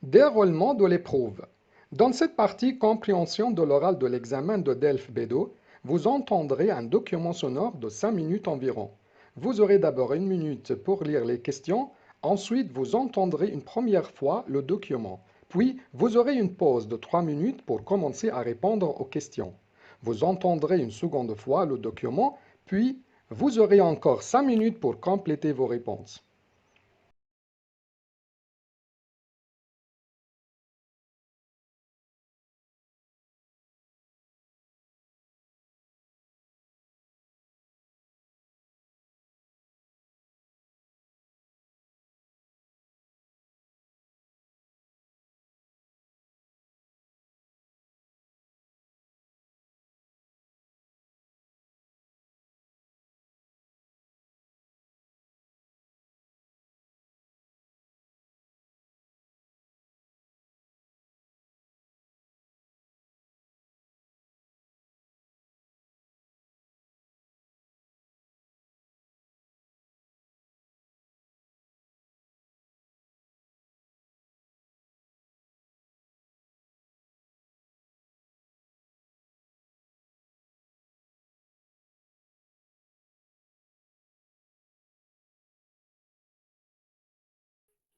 Déroulement de l'épreuve. Dans cette partie compréhension de l'oral de l'examen de DELF B2, vous entendrez un document sonore de 5 minutes environ. Vous aurez d'abord 1 minute pour lire les questions, ensuite vous entendrez une première fois le document, puis vous aurez une pause de 3 minutes pour commencer à répondre aux questions. Vous entendrez une seconde fois le document, puis vous aurez encore 5 minutes pour compléter vos réponses.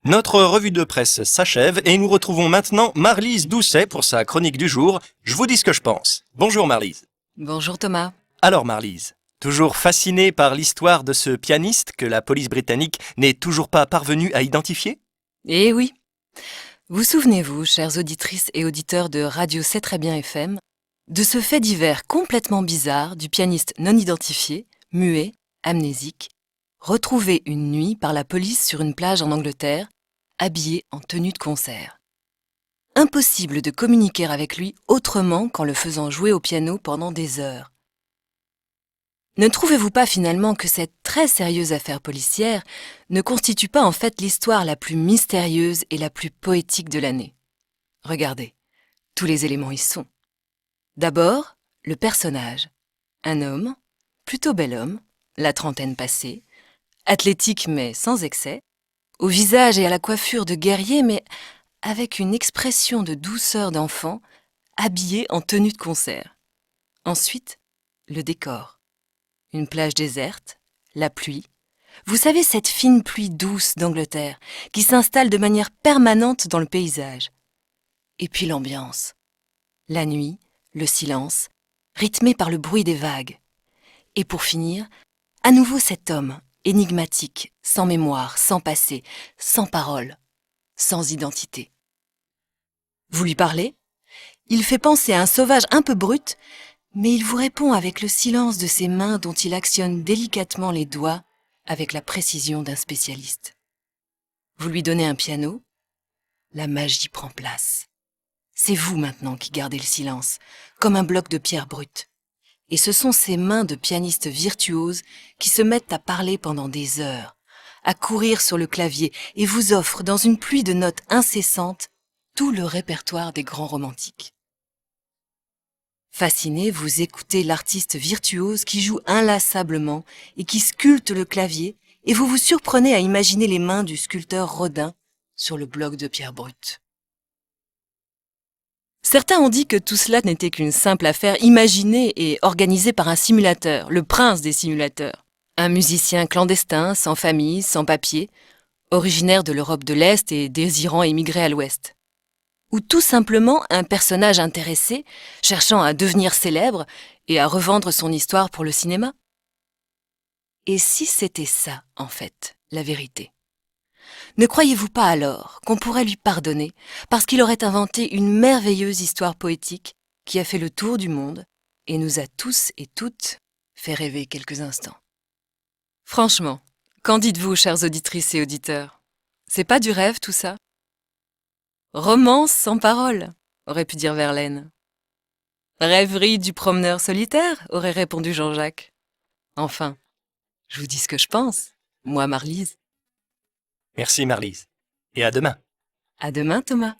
Notre revue de presse s'achève et nous retrouvons maintenant Marlise Doucet pour sa chronique du jour. Je vous dis ce que je pense. Bonjour Marlise. Bonjour Thomas. Alors Marlise, toujours fascinée par l'histoire de ce pianiste que la police britannique n'est toujours pas parvenue à identifier? Eh oui. Vous souvenez-vous, chères auditrices et auditeurs de Radio C'est très bien FM, de ce fait divers complètement bizarre du pianiste non identifié, muet, amnésique, retrouvé une nuit par la police sur une plage en Angleterre, habillé en tenue de concert. Impossible de communiquer avec lui autrement qu'en le faisant jouer au piano pendant des heures. Ne trouvez-vous pas finalement que cette très sérieuse affaire policière ne constitue pas en fait l'histoire la plus mystérieuse et la plus poétique de l'année? Regardez, tous les éléments y sont. D'abord, le personnage. Un homme, plutôt bel homme, la trentaine passée, athlétique mais sans excès, au visage et à la coiffure de guerrier mais avec une expression de douceur d'enfant, habillé en tenue de concert. Ensuite, le décor. Une plage déserte, la pluie. Vous savez, cette fine pluie douce d'Angleterre qui s'installe de manière permanente dans le paysage. Et puis l'ambiance. La nuit, le silence, rythmé par le bruit des vagues. Et pour finir, à nouveau cet homme, énigmatique, sans mémoire, sans passé, sans parole, sans identité. Vous lui parlez? Il fait penser à un sauvage un peu brut, mais il vous répond avec le silence de ses mains dont il actionne délicatement les doigts avec la précision d'un spécialiste. Vous lui donnez un piano, la magie prend place. C'est vous maintenant qui gardez le silence, comme un bloc de pierre brute. Et ce sont ces mains de pianiste virtuose qui se mettent à parler pendant des heures, à courir sur le clavier et vous offrent dans une pluie de notes incessantes tout le répertoire des grands romantiques. Fasciné, vous écoutez l'artiste virtuose qui joue inlassablement et qui sculpte le clavier, et vous vous surprenez à imaginer les mains du sculpteur Rodin sur le bloc de pierre brute. Certains ont dit que tout cela n'était qu'une simple affaire imaginée et organisée par un simulateur, le prince des simulateurs. Un musicien clandestin, sans famille, sans papier, originaire de l'Europe de l'Est et désirant émigrer à l'Ouest. Ou tout simplement un personnage intéressé, cherchant à devenir célèbre et à revendre son histoire pour le cinéma. Et si c'était ça, en fait, la vérité? Ne croyez-vous pas alors qu'on pourrait lui pardonner parce qu'il aurait inventé une merveilleuse histoire poétique qui a fait le tour du monde et nous a tous et toutes fait rêver quelques instants? Franchement, qu'en dites-vous, chères auditrices et auditeurs? C'est pas du rêve tout ça? Romance sans parole, aurait pu dire Verlaine. Rêverie du promeneur solitaire, aurait répondu Jean-Jacques. Enfin, je vous dis ce que je pense, moi Marlise. Merci Marlise. Et à demain. À demain Thomas.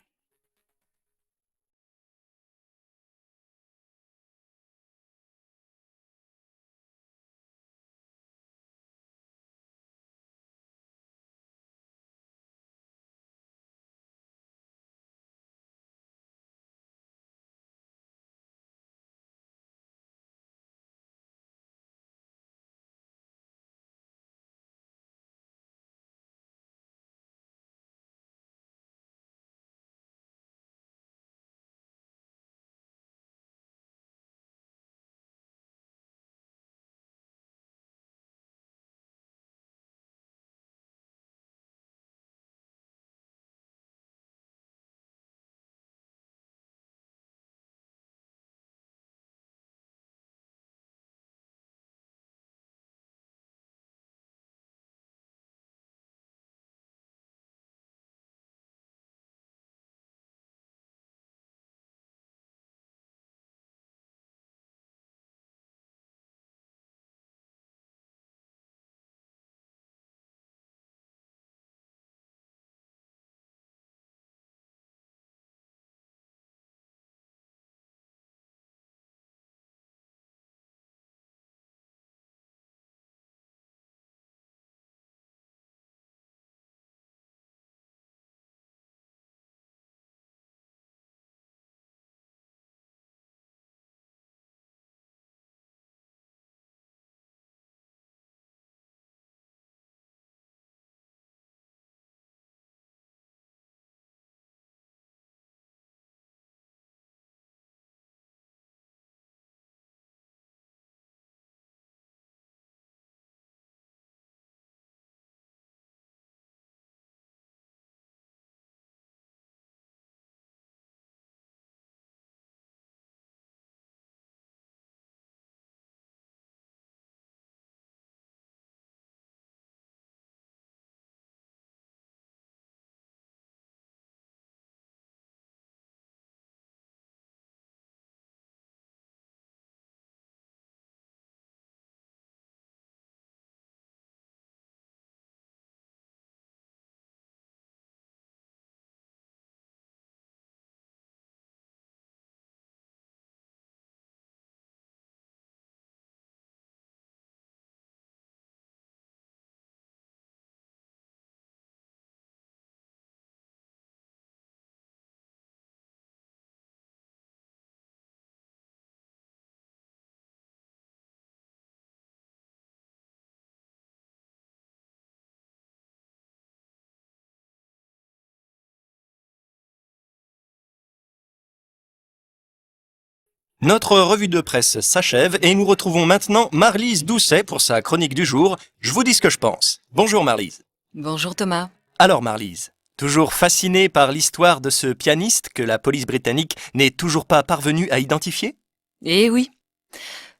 Notre revue de presse s'achève et nous retrouvons maintenant Marlise Doucet pour sa chronique du jour. Je vous dis ce que je pense. Bonjour Marlise. Bonjour Thomas. Alors Marlise, toujours fascinée par l'histoire de ce pianiste que la police britannique n'est toujours pas parvenue à identifier? Eh oui.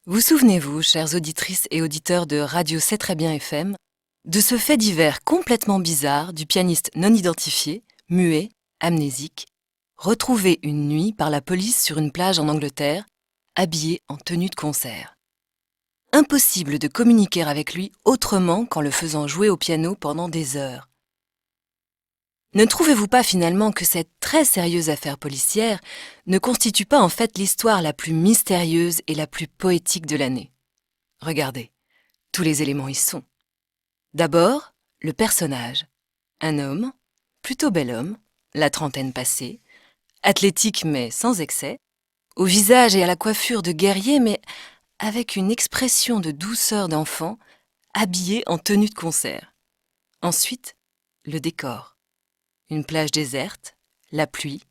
Vous souvenez-vous, chères auditrices et auditeurs de Radio C'est très bien FM, de ce fait divers complètement bizarre du pianiste non identifié, muet, amnésique, retrouvé une nuit par la police sur une plage en Angleterre, habillé en tenue de concert. Impossible de communiquer avec lui autrement qu'en le faisant jouer au piano pendant des heures. Ne trouvez-vous pas finalement que cette très sérieuse affaire policière ne constitue pas en fait l'histoire la plus mystérieuse et la plus poétique de l'année? Regardez, tous les éléments y sont. D'abord, le personnage. Un homme, plutôt bel homme, la trentaine passée, athlétique mais sans excès, au visage et à la coiffure de guerrier mais avec une expression de douceur d'enfant, habillé en tenue de concert. Ensuite, le décor. Une plage déserte, la pluie.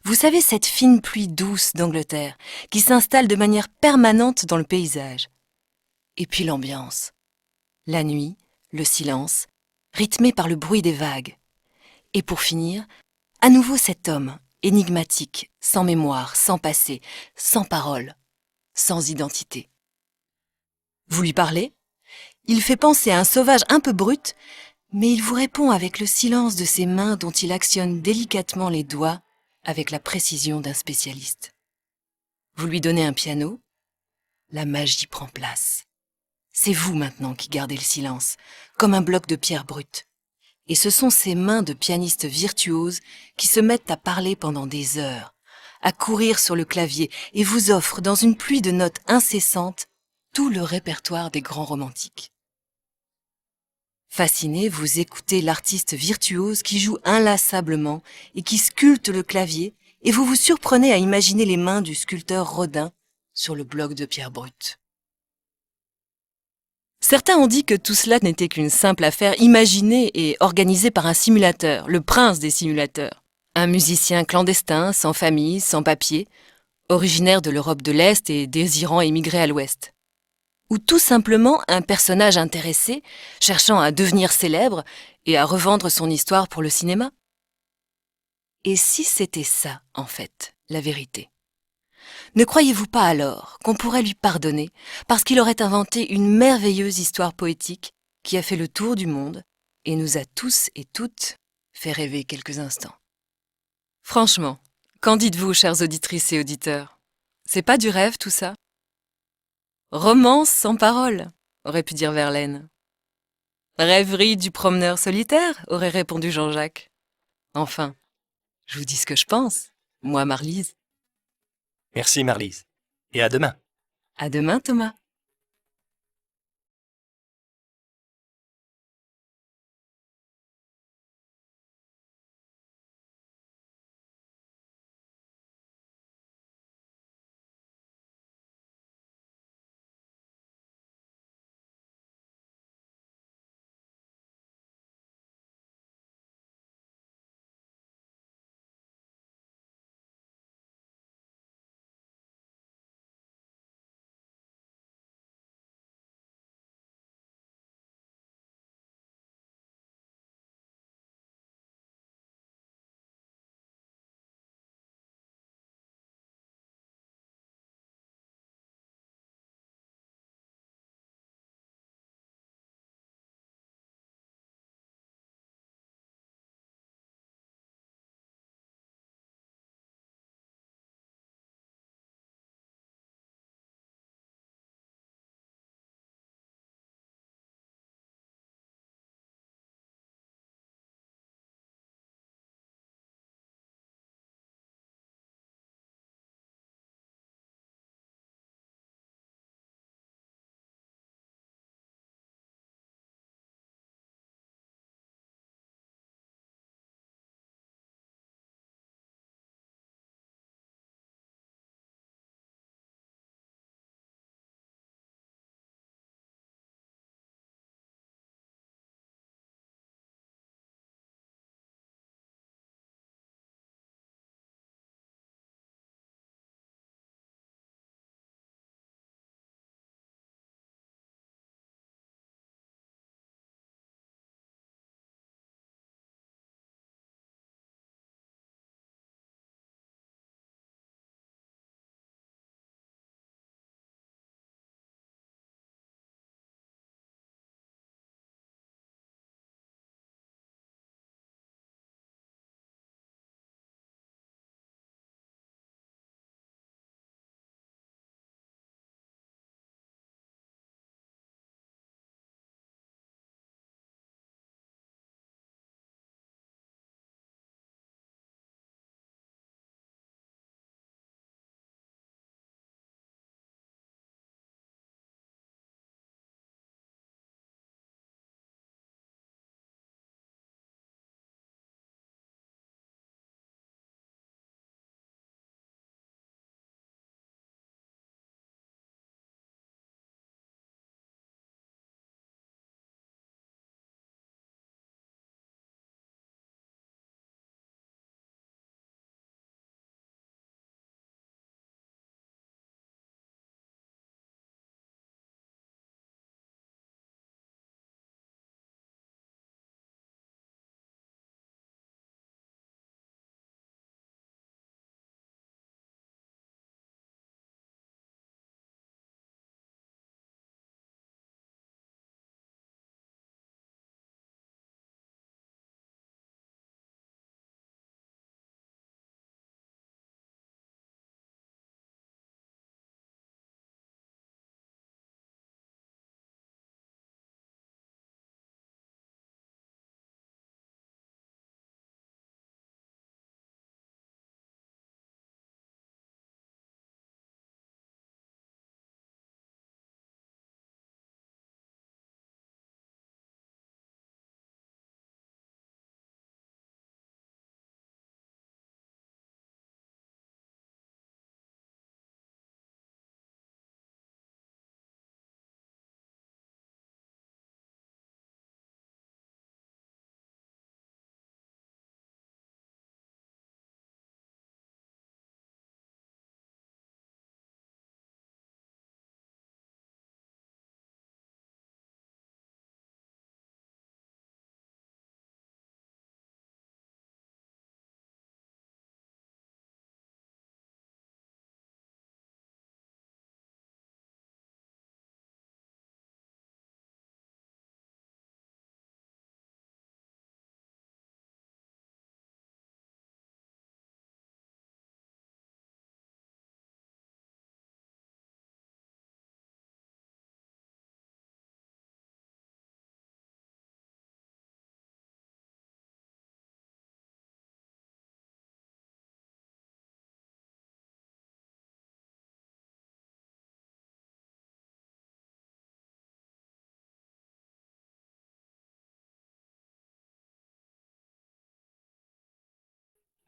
Vous savez, cette fine pluie douce d'Angleterre qui s'installe de manière permanente dans le paysage. Et puis l'ambiance. La nuit, le silence, rythmé par le bruit des vagues. Et pour finir, à nouveau cet homme, énigmatique, sans mémoire, sans passé, sans parole, sans identité. Vous lui parlez? Il fait penser à un sauvage un peu brut, mais il vous répond avec le silence de ses mains dont il actionne délicatement les doigts avec la précision d'un spécialiste. Vous lui donnez un piano, la magie prend place. C'est vous maintenant qui gardez le silence, comme un bloc de pierre brute. Et ce sont ces mains de pianiste virtuose qui se mettent à parler pendant des heures, à courir sur le clavier et vous offrent dans une pluie de notes incessantes tout le répertoire des grands romantiques. Fasciné, vous écoutez l'artiste virtuose qui joue inlassablement et qui sculpte le clavier, et vous vous surprenez à imaginer les mains du sculpteur Rodin sur le bloc de pierre brute. Certains ont dit que tout cela n'était qu'une simple affaire imaginée et organisée par un simulateur, le prince des simulateurs. Un musicien clandestin, sans famille, sans papier, originaire de l'Europe de l'Est et désirant émigrer à l'Ouest. Ou tout simplement un personnage intéressé, cherchant à devenir célèbre et à revendre son histoire pour le cinéma? Et si c'était ça, en fait, la vérité? Ne croyez-vous pas alors qu'on pourrait lui pardonner parce qu'il aurait inventé une merveilleuse histoire poétique qui a fait le tour du monde et nous a tous et toutes fait rêver quelques instants? Franchement, qu'en dites-vous, chères auditrices et auditeurs? C'est pas du rêve tout ça? Romance sans parole, aurait pu dire Verlaine. Rêverie du promeneur solitaire, aurait répondu Jean-Jacques. Enfin, je vous dis ce que je pense, moi Marlise. Merci Marlise. Et à demain. À demain Thomas.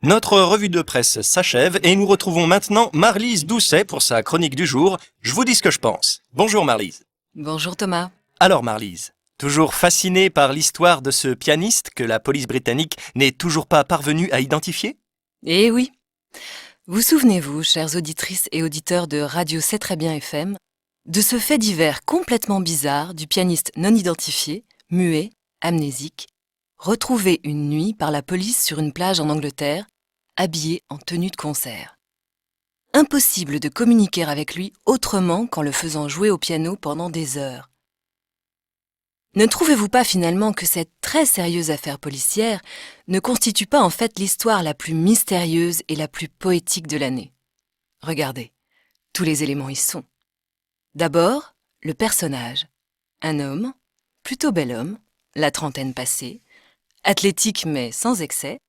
Notre revue de presse s'achève et nous retrouvons maintenant Marlise Doucet pour sa chronique du jour. Je vous dis ce que je pense. Bonjour Marlise. Bonjour Thomas. Alors Marlise, toujours fascinée par l'histoire de ce pianiste que la police britannique n'est toujours pas parvenue à identifier? Eh oui. Vous souvenez-vous, chères auditrices et auditeurs de Radio C'est très bien FM, de ce fait divers complètement bizarre du pianiste non identifié, muet, amnésique, retrouvé une nuit par la police sur une plage en Angleterre, habillé en tenue de concert. Impossible de communiquer avec lui autrement qu'en le faisant jouer au piano pendant des heures. Ne trouvez-vous pas finalement que cette très sérieuse affaire policière ne constitue pas en fait l'histoire la plus mystérieuse et la plus poétique de l'année? Regardez, tous les éléments y sont. D'abord, le personnage. Un homme, plutôt bel homme, la trentaine passée, athlétique mais sans excès,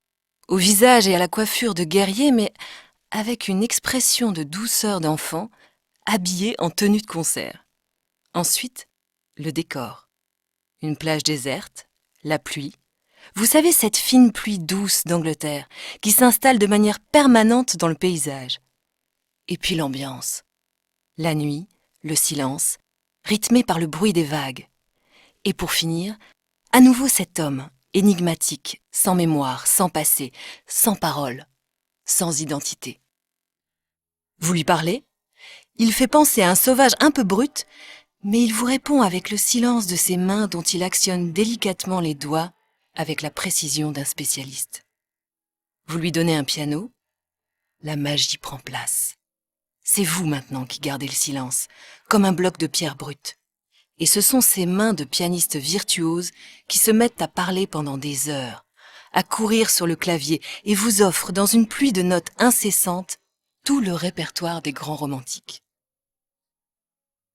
au visage et à la coiffure de guerrier mais avec une expression de douceur d'enfant, habillé en tenue de concert. Ensuite, le décor. Une plage déserte, la pluie. Vous savez, cette fine pluie douce d'Angleterre qui s'installe de manière permanente dans le paysage. Et puis l'ambiance. La nuit, le silence, rythmé par le bruit des vagues. Et pour finir, à nouveau cet homme, énigmatique, sans mémoire, sans passé, sans parole, sans identité. Vous lui parlez? Il fait penser à un sauvage un peu brut, mais il vous répond avec le silence de ses mains dont il actionne délicatement les doigts avec la précision d'un spécialiste. Vous lui donnez un piano, la magie prend place. C'est vous maintenant qui gardez le silence, comme un bloc de pierre brute. Et ce sont ces mains de pianiste virtuose qui se mettent à parler pendant des heures, à courir sur le clavier et vous offrent dans une pluie de notes incessantes tout le répertoire des grands romantiques.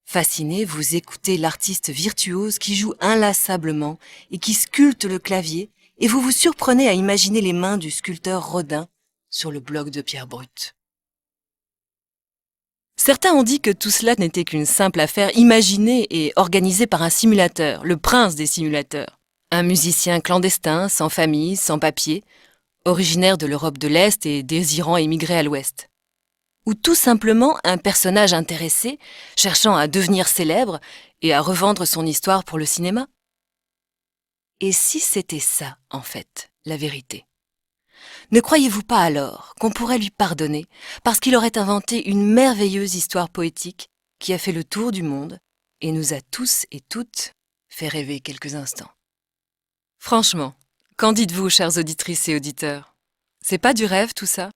Fasciné, vous écoutez l'artiste virtuose qui joue inlassablement et qui sculpte le clavier et vous vous surprenez à imaginer les mains du sculpteur Rodin sur le bloc de pierre brute. Certains ont dit que tout cela n'était qu'une simple affaire imaginée et organisée par un simulateur, le prince des simulateurs. Un musicien clandestin, sans famille, sans papier, originaire de l'Europe de l'Est et désirant émigrer à l'Ouest. Ou tout simplement un personnage intéressé, cherchant à devenir célèbre et à revendre son histoire pour le cinéma. Et si c'était ça, en fait, la vérité? Ne croyez-vous pas alors qu'on pourrait lui pardonner parce qu'il aurait inventé une merveilleuse histoire poétique qui a fait le tour du monde et nous a tous et toutes fait rêver quelques instants? Franchement, qu'en dites-vous, chères auditrices et auditeurs? C'est pas du rêve tout ça?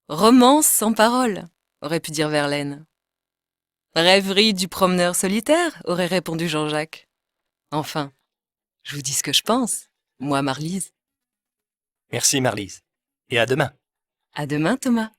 Romance sans parole, aurait pu dire Verlaine. Rêverie du promeneur solitaire, aurait répondu Jean-Jacques. Enfin, je vous dis ce que je pense, moi Marlise. Merci Marlise. Et à demain. À demain Thomas.